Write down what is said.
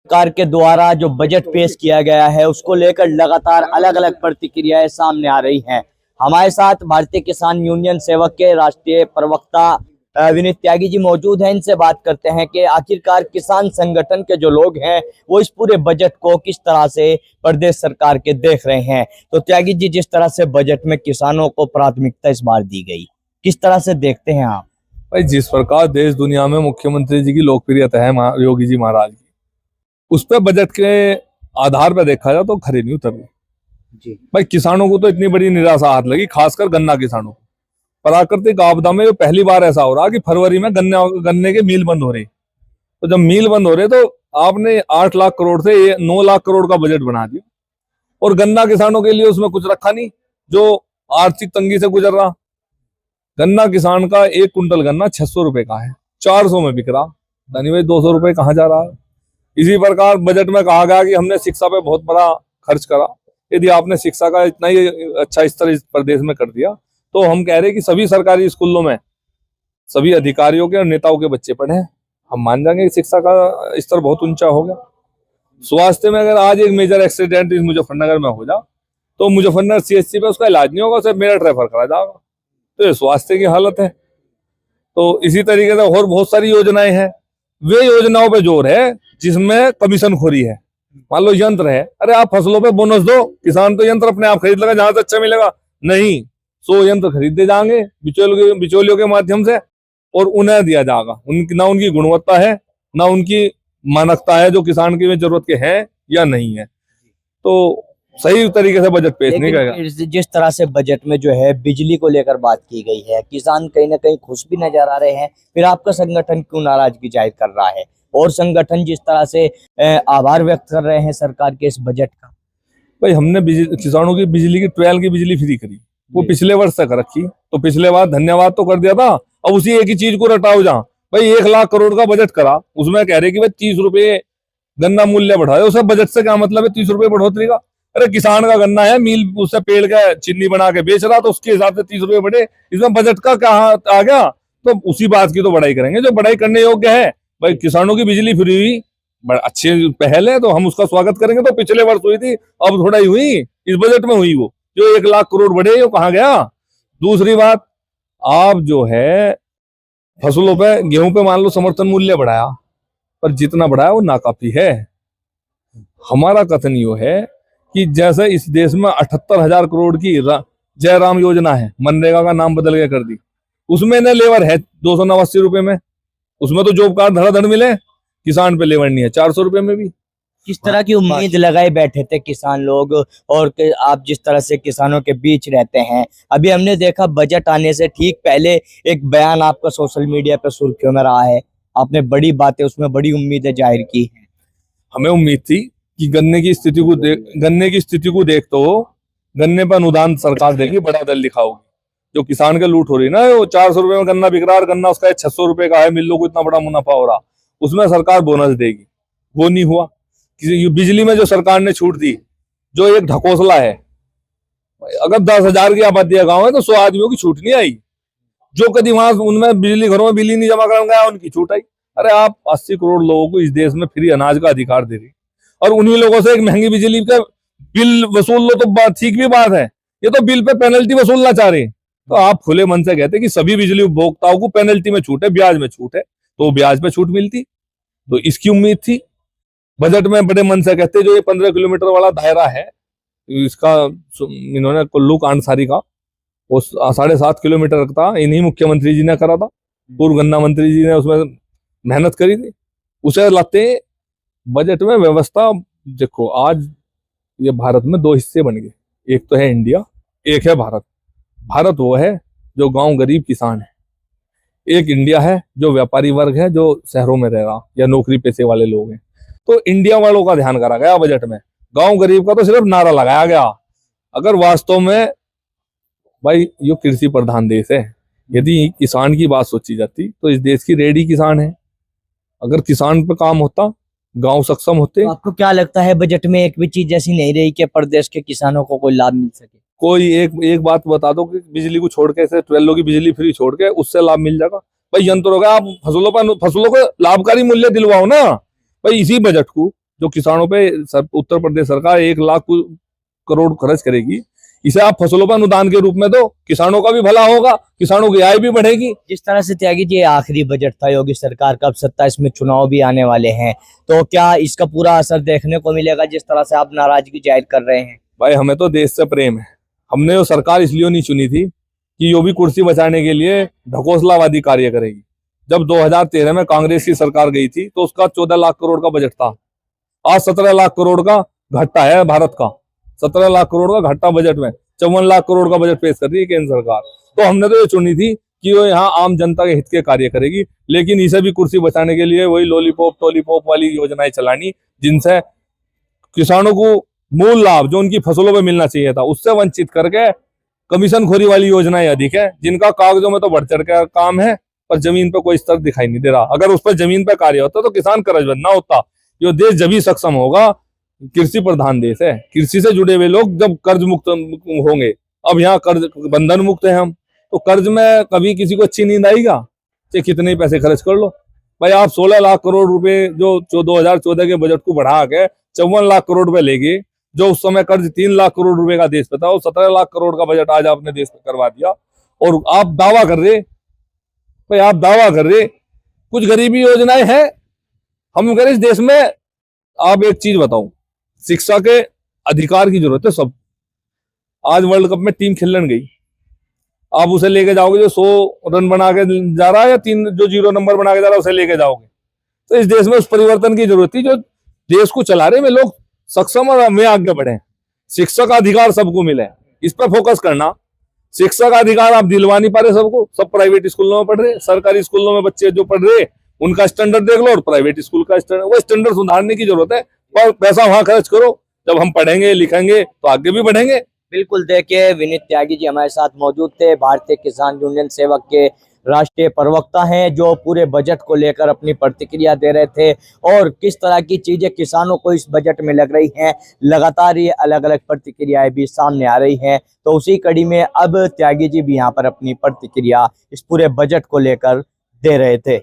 सरकार के द्वारा जो बजट पेश किया गया है उसको लेकर लगातार अलग अलग प्रतिक्रियाएं सामने आ रही हैं। हमारे साथ भारतीय किसान यूनियन सेवक के राष्ट्रीय प्रवक्ता विनीत त्यागी जी मौजूद हैं। इनसे बात करते हैं कि आखिरकार किसान संगठन के जो लोग हैं वो इस पूरे बजट को किस तरह से प्रदेश सरकार के देख रहे हैं। तो त्यागी जी, जिस तरह से बजट में किसानों को प्राथमिकता इस बार दी गई, किस तरह से देखते हैं आप? भाई, जिस प्रकार देश दुनिया में मुख्यमंत्री जी की लोकप्रियता है योगी जी महाराज की, उस पर बजट के आधार पर देखा जाए तो खरी नहीं उतर रही। भाई, किसानों को तो इतनी बड़ी निराशा हाथ लगी, खासकर गन्ना किसानों को। प्राकृतिक आपदा में पहली बार ऐसा हो रहा कि फरवरी में गन्ने के मिल बंद हो रहे। तो जब मिल बंद हो रहे तो आपने 8 लाख करोड़ से 9 लाख करोड़ का बजट बना दिया, और गन्ना किसानों के लिए उसमें कुछ रखा नहीं जो आर्थिक तंगी से गुजर रहा। गन्ना किसान का 1 कुंटल गन्ना 600 रुपए का है, 400 में बिक रहा। यानी भाई 200 रुपए कहाँ जा रहा है। इसी प्रकार बजट में कहा गया कि हमने शिक्षा पे बहुत बड़ा खर्च करा। यदि आपने शिक्षा का इतना ही अच्छा स्तर इस प्रदेश में कर दिया तो हम कह रहे हैं कि सभी सरकारी स्कूलों में सभी अधिकारियों के और नेताओं के बच्चे पढ़े। हम मान जाएंगे कि शिक्षा का स्तर बहुत ऊंचा हो गया। स्वास्थ्य में अगर आज एक मेजर एक्सीडेंट इस मुजफ्फरनगर में हो जाए तो मुजफ्फरनगर CHC पे उसका इलाज नहीं होगा, सिर्फ मेरठ रेफर करा जाएगा। तो ये स्वास्थ्य की हालत है। तो इसी तरीके से और बहुत सारी योजनाएं हैं। वे योजनाओं पे जोर है जिसमें कमीशन खोरी है। मान लो यंत्र है, अरे आप फसलों पे बोनस दो, किसान तो यंत्र अपने आप खरीद लेगा जहां से अच्छा मिलेगा। नहीं, 100 यंत्र खरीदे जाएंगे बिचौलियों के माध्यम से, और उन्हें दिया जाएगा। ना उनकी गुणवत्ता है, ना उनकी मानकता है जो किसान की जरूरत के हैं या नहीं है। तो सही तरीके से बजट पेश नहीं करेगा। जिस तरह से बजट में जो है बिजली को लेकर बात की गई है, किसान कहीं ना कहीं खुश भी नजर आ रहे हैं, फिर आपका संगठन क्यों नाराजगी जाहिर कर रहा है? और संगठन जिस तरह से आभार व्यक्त कर रहे हैं सरकार के इस बजट का। भाई, हमने किसानों की बिजली की 12 की बिजली फ्री करी, वो पिछले वर्ष तक रखी। तो पिछले बार धन्यवाद तो कर दिया था, अब उसी एक ही चीज को रटाओ। जहाँ भाई 1 लाख करोड़ का बजट करा, उसमें कह रहे कि भाई 30 रुपए गन्ना मूल्य बढ़ाए। उसे बजट से क्या मतलब है 30 रुपए बढ़ोतरी का? अरे किसान का गन्ना है, मिल उससे पेड़ का चीनी बना के बेच रहा, तो उसके हिसाब से 30 रुपए बढ़े। इसमें बजट का कहाँ आ गया? तो उसी बात की तो बढ़ाई करेंगे जो बढ़ाई करने योग्य है। भाई, किसानों की बिजली फ्री हुई, अच्छी पहल है, तो हम उसका स्वागत करेंगे। तो पिछले वर्ष हुई थी, अब थोड़ा ही हुई, इस बजट में हुई। वो जो 1 लाख करोड़ बढ़े वो कहाँ गया? दूसरी बात, आप जो है फसलों पे, गेहूं पे मान लो समर्थन मूल्य बढ़ाया, पर जितना बढ़ाया वो नाकाफी है। हमारा कथन यो है कि जैसे इस देश में 78,000 करोड़ की जयराम योजना है, मनरेगा का नाम बदल के कर दी, उसमें न लेवर है 289 रुपए में, उसमें तो जॉब कार्ड धड़ाधड़ मिले। किसान पे लेवर नहीं है 400 रुपए में भी। किस तरह की उम्मीद लगाए बैठे थे किसान लोग, और आप जिस तरह से किसानों के बीच रहते हैं, अभी हमने देखा बजट आने से ठीक पहले एक बयान आपका सोशल मीडिया पे सुर्खियों में रहा है। आपने बड़ी बातें, उसमें बड़ी उम्मीदें जाहिर की हैं। हमें उम्मीद थी कि गन्ने की स्थिति को देख तो गन्ने पर अनुदान सरकार देगी, बड़ा दल दिखाओगी। जो किसान के लूट हो रही ना, वो 400 रुपए में गन्ना बिक रहा है, गन्ना उसका 600 रुपए का है, मिलों को इतना बड़ा मुनाफा हो रहा, उसमें सरकार बोनस देगी। वो नहीं हुआ। बिजली में जो सरकार ने छूट दी, जो एक ढकोसला है। अगर 10,000 की आबादी का गाँव है तो 100 आदमियों की छूट नहीं आई। जो कभी वहां उनमें बिजली घरों में बिजली नहीं जमा कराने गया, उनकी छूट आई। अरे आप 80 करोड़ लोगों को इस देश में फ्री अनाज का अधिकार दे रही, और उन्हीं लोगों से एक महंगी बिजली का बिल वसूल लो तो ठीक भी बात है। ये तो बिल पे पेनल्टी वसूलना चाह रहे हैं। तो आप खुले मन से कहते कि सभी बिजली उपभोक्ताओं को पेनल्टी में छूट है, ब्याज में छूट है, तो ब्याज पे छूट मिलती। तो इसकी उम्मीद थी। बजट में बड़े मन से कहते जो ये 15 किलोमीटर वाला दायरा है, इसका इन्होंने कुल्लू कांडसारी का वो 7.5 किलोमीटर रखता, इन्हीं मुख्यमंत्री जी ने करा था। पूर्व गन्ना मंत्री जी ने उसमें मेहनत करी थी। उसे लाते बजट में व्यवस्था देखो। आज ये भारत में 2 हिस्से बन गए, एक तो है इंडिया, एक है भारत। भारत वो है जो गांव गरीब किसान है, एक इंडिया है जो व्यापारी वर्ग है, जो शहरों में रह रहा या नौकरी पेशे वाले लोग हैं। तो इंडिया वालों का ध्यान करा गया बजट में, गांव गरीब का तो सिर्फ नारा लगाया गया। अगर वास्तव में भाई ये कृषि प्रधान देश है, यदि किसान की बात सोची जाती तो इस देश की रीढ़ ही किसान है। अगर किसान पे काम होता, गांव सक्षम होते। तो आपको क्या लगता है बजट में एक भी चीज ऐसी नहीं रही कि प्रदेश के किसानों को कोई लाभ मिल सके? कोई एक बात बता दो कि बिजली को छोड़ के, 12 की बिजली फ्री छोड़ के उससे लाभ मिल जाएगा? भाई यंत्रों का आप फसलों को लाभकारी मूल्य दिलवाओ ना। भाई इसी बजट को जो किसानों पे उत्तर प्रदेश सरकार 1 लाख करोड़ खर्च करेगी, इसे आप फसलों पर अनुदान के रूप में दो, किसानों का भी भला होगा, किसानों की आय भी बढ़ेगी। जिस तरह से त्यागी जी आखिरी बजट था योगी सरकार का, अब 27 में चुनाव भी आने वाले हैं, तो क्या इसका पूरा असर देखने को मिलेगा जिस तरह से आप नाराजगी जाहिर कर रहे हैं? भाई हमें तो देश से प्रेम है। हमने वो सरकार इसलिए नहीं चुनी थी कि यो भी कुर्सी बचाने के लिए ढकोसलावादी कार्य करेगी। जब 2013 में कांग्रेस की सरकार गई थी तो उसका 14 लाख करोड़ का बजट था। आज 17 लाख करोड़ का घाटा है भारत का। 17 लाख करोड़ का घाटा बजट में 54 लाख करोड़ का बजट पेश कर रही है केंद्र सरकार। तो हमने तो ये चुनी थी कि वो यहाँ आम जनता के हित के कार्य करेगी, लेकिन इसे भी कुर्सी बचाने के लिए वही लॉलीपॉप टॉलीपॉप वाली योजनाएं चलानी, जिनसे किसानों को मूल लाभ जो उनकी फसलों पे मिलना चाहिए था उससे वंचित करके कमीशन खोरी वाली योजनाएं अधिक है, जिनका कागजों में तो बढ़ चढ़ के काम है पर जमीन पे कोई स्तर दिखाई नहीं दे रहा। अगर उस पर जमीन पे कार्य होता तो किसान कर्जबंद ना होता। ये देश जब ही सक्षम होगा, कृषि प्रधान देश है, कृषि से जुड़े हुए लोग जब कर्ज मुक्त होंगे। अब यहाँ कर्ज बंधन मुक्त है हम, तो कर्ज में कभी किसी को अच्छी नींद आएगा, चाहे कितने ही पैसे खर्च कर लो। भाई आप 16 लाख करोड़ रुपए जो 2014 के बजट को बढ़ा के 54 लाख करोड़ रुपए लेके, जो उस समय कर्ज 3 लाख करोड़ रुपए का देश पे था, वो 17 लाख करोड़ का बजट आज आपने देश पे करवा दिया। और आप दावा कर रहे, भाई आप दावा कर रहे कुछ गरीबी योजनाएं हैं। हम कह रहे इस देश में, आप एक चीज बताऊं, शिक्षा के अधिकार की जरूरत है सब। आज वर्ल्ड कप में टीम खेलने गई, आप उसे लेके जाओगे जो 100 रन बना के जा रहा है या 3 जो 0 नंबर बना के जा रहा है उसे लेके जाओगे? तो इस देश में उस परिवर्तन की जरूरत थी जो देश को चला रहे में लोग सक्षम और में आगे बढ़े। शिक्षा का अधिकार सबको मिले, इस पर फोकस करना। शिक्षा का अधिकार आप दिलवा नहीं पा रहे सबको। सब प्राइवेट स्कूलों में पढ़ रहे, सरकारी स्कूलों में बच्चे जो पढ़ रहे उनका स्टैंडर्ड देख लो और प्राइवेट स्कूल का स्टैंडर्ड, वो स्टैंडर्ड सुधारने की जरूरत है। पर पैसा वहां खर्च करो, जब हम पढ़ेंगे लिखेंगे तो आगे भी बढ़ेंगे। बिल्कुल, देखिए विनीत त्यागी जी हमारे साथ मौजूद थे, भारतीय किसान यूनियन सेवक के राष्ट्रीय प्रवक्ता हैं, जो पूरे बजट को लेकर अपनी प्रतिक्रिया दे रहे थे और किस तरह की चीजें किसानों को इस बजट में लग रही हैं। लगातार ये अलग अलग प्रतिक्रियाएं भी सामने आ रही हैं, तो उसी कड़ी में अब त्यागी जी भी यहाँ पर अपनी प्रतिक्रिया इस पूरे बजट को लेकर दे रहे थे।